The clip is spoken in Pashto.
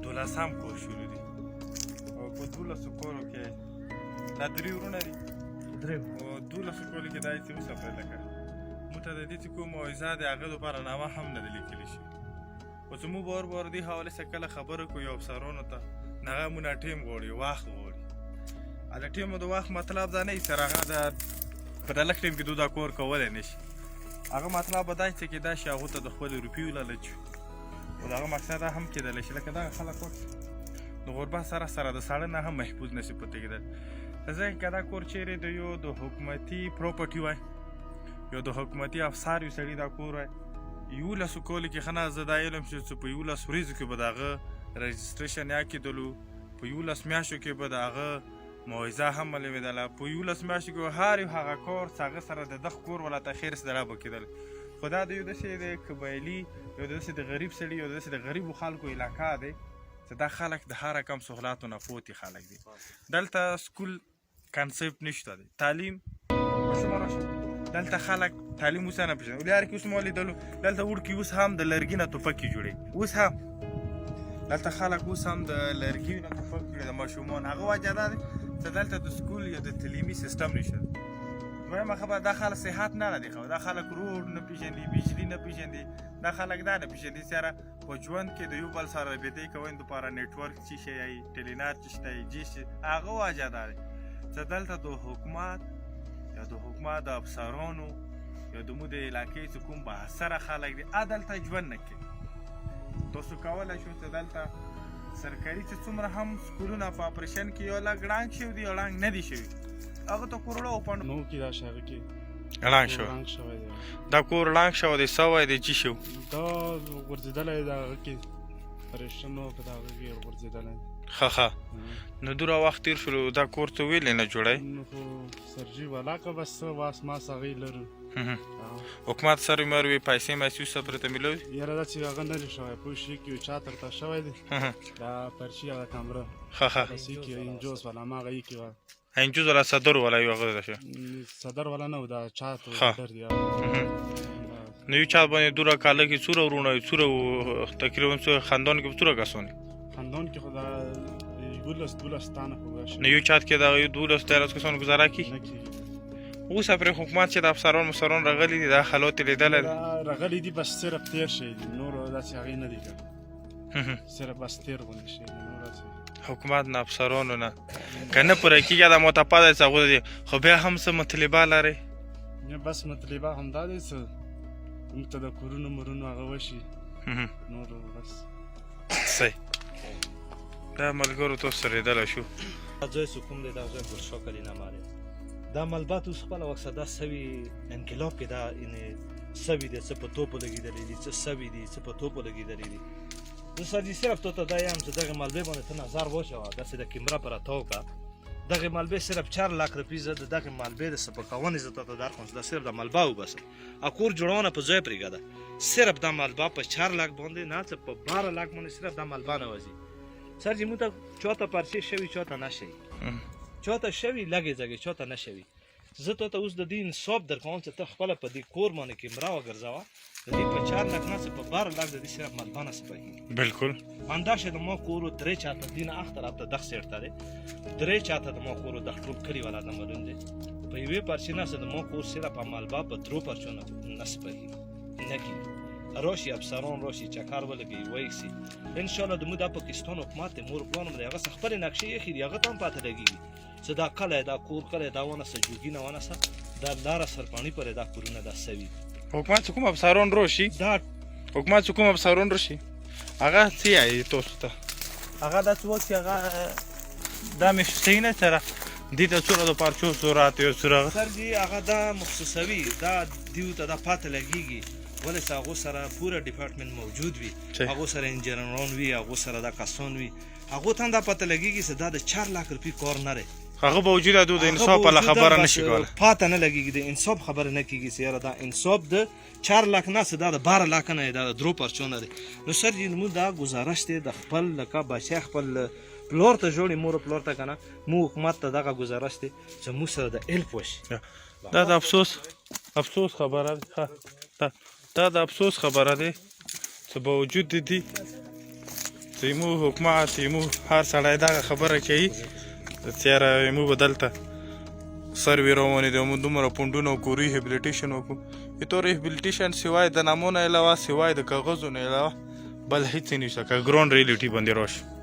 12 کور شروع دي او په 12 کورو کې دا 3 ورونه دي او 12 کورو کې دا چې وسپره لکه موږ ته د دې چې کوم موعظه د هغه لپاره نامه هم نه لیکلی شي خو زموږ بار بار دې حوالې څخه کله خبره کوو یو افسرانو ته هغه مونږ ټیم غواړي وخت غواړي د ټیمو د وخت مطلب دا نه وي سر هغه د په د لږ ټیم کې دا کور کولی نه شي هغه مطلب به دا چې کېدای شي هغو ته د خپلو روپیو لالچ وي خو د هغه مقصد هم کېدلی شي لکه دغه خلک وکړي د غربت سره سره د ساړه نه هم محفوظ نشي پاتې کېدل ځکه که دا کور چیرې د یو د حکومتي پروپرټي وای یو د حکومتي افسر یو سړي دا کور وای 11 کالو کې ښه نه زه دا علم چې په 11 ورځو کې به د هغه رجسټریشن یا کېدلو په 11 میاشتو کې به د هغه موعظه هم ولوېدله په 11 میاشتو کې هر یو هغه کار چې هغه سره د دغه کور ولا تخیر سره به کېدل خو دا د یو داسې د قبایلي یو داسې د غریب سړي یو داسې د غریبو خلکو علاقه دی چې دا خلک د هر رقم سهولاتو نه فوتې خلک دي دلته سکول کنسپټ نشته دی تعلیم دلته خلک تعلیم اوس نه پېژني ولې هر کې اوس مو لیدلو دلته وړکي اوس هم د لرګي نه ټوپکې جوړوي اوس هم دلته خلک اوس هم د لرګي نه ټوپک جوړوي د ماشومان هغه وجه دا دی چې دلته د سکول یا د تعلیمي سیستم نشته دویمه خبره دا خلک صحت نه لري خو دا خلک روډ نه پېژني بجلي نه پېژني دا خلک دا نه پېژني سره په ژوند کې د یو بل سره رابطې کوي دپاره نیټورک څه شی وي ټلینات څه شی جي شي هغه وجه دا دی چې دلته د حکومت یا د حکومت د افسرانو یا د مو د علاقې چې کوم بااثره خلک دي دلته ژوند نه کوي تاسو کولی شو چې دلته سرکاري چې څومره هم سکولونه په اپریشن کې یو لږ ړنګ شوي دي یو ړنګ نه دي شوي هغه ته کورونه وپنډ نو کې دا شهر کې ړنګ شوی دا کور ړنګ شوی دی سوی دی چې شو دا غورځېدلی دا هغه کې پریشنو په دغه کې غورځېدلی ښه نو دوره وخت تېر شولو دا کور ته ویلې نه جوړی نو خو سرجي ولاکه بس واس ماس هغې لرو حکومت سره مروي پیسې محسوس سفر ته ملوي یاره دا چې هغه نه دی شوی پوه شي کې یو چا ترته شوی دی دا پرچي هغه کمره ښه بس یې کې انجوز والا هماغه یې کې وه انجوز والا صدر والا یو هغه شو صدر والا نه و دا چا ته دی نو یو چا باندې دوره کاله کې څوره ورونه څوره تقریبا څوره خاندان کې څوره کسان خاندان کې خو دا 12 تانه خو نو یو چات کې دا یو 12 کسان گزاره کی اوس پر حکومت چې د افسران مسران راغلي دي دا حالات لیدل راغلي دي بس صرف تیر شي نور داسې هغې نه دي صرف بس تیر غوندې شي نور داسې حکومت نه افسرانو نه که نه پوره کېږي دا متپاده څه هغوی دي خو بیا هم څه مطلبه لرئ بس مطلبه همدا دی څه موږ ته د کورونو مرونو هغه وشي نور بس صحیح دا ملګرو تاسو سره لیدلی شو ځای چې کوم دی دا ځای پر شا کلینامه دی دا ملبات اوس خپله وخت دا سوي انقلاب کې دا سوي دی څه په توپو لګېدلي دي څه سوي دي څه په توپو لګېدلي دي زه سر جي صرف تا ته دا یم چې دغې ملبې باندې ته نظر واچوه داسې د کیمره په راته وکړه دغې ملبې صرف 4 لاک روپۍ زه د دغې ملبې د سپکونې زه تا ته درکړم چې دا صرف د ملبه وباسم کور جوړونه په ځای پرېږده صرف دا ملبه په 4 لاک باندې نه څه په 12 لاک باندې صرف دا ملبه نه وځي سر جي موږ ته چاته پرچې شوي چاته نه شوي چاته شوي لږې ځږې چاته نه شوي زه تا ته اوس د دې انصاف درکوم چې ته خپله په دې کور باندې کیمره وګرځوه د دې په 4 لاک نه څه په 12 لاک د دې صرف ملبه نه سپهېږي بالکل همداسې د ما کور و 3 چاته دین اخ طرف ته دغه سیټ ته دی 3 چاته د ما کور د ټروپ کلي والا د معلوم دی په یوې پرچې نه څه د ما کور صرف په ملبه په 3 پرچو نه سپهېږي نه کېږي راشي افسران راشي چکر ولګي وایسي انشاءالله د مو دا پاکستان حکومت دی مور پلان مو دی هغه څه خپلې نقشې ایښي دي هغه ته هم پاته لګېږي چې دا کلی دا کور کلی دا ونه څه جوګي نه ونه څه دا لاره سرپاڼي پورې دا کورونه دا سوي حکومت چې کوم افسران راشي دا حکومت چې کوم افسران راشي هغه څه یایي تاسو ته هغه داسې وخت چې هغه دا مې صحیح نه سره دې ته څومره د پرچو صورت یو څومره سر جي هغه دا مخصوصوي دا دیو ته دا پاته لګېږي ولې چې هغو سره پوره ډپارټمنټ موجود وي هغو سره انجینران وي هغو سره دا کسان وي هغو ته هم دا پته لګېږي چې دا د 4 لاک روپۍ کار نه دی هغه باوجود د انصاف په خبره نشي کولی پاته نه لګېږي د انصاف خبره نه کېږي چې یاره دا انصاف د 4 لاک نه څه دا د 12 لاک نه دا د 3 پرچو نه دی نو سر جي موږ دا ګزارش دی د خپل لکه بچی خپل پلور ته جوړي مور پلور ته که نه موږ حکومت ته دغه ګزارش دی چې موږ سره د هیلپ وشي دا د افسوس خبره ده دا د افسوس خبره ده چې باوجود دي چې موږ حکومت چې موږ هر سړی دغه خبره کوي چېره موږ به دلته سروې روانې دي موږ دومره پونډونه وکړو ریهبلیټیشن وکړو تو ریهبلیټیشن سوای د نامو نه علاوه سوای د کاغذو نه علاوه بل هیڅ نشته که ګراوند ریالټي باندې راشي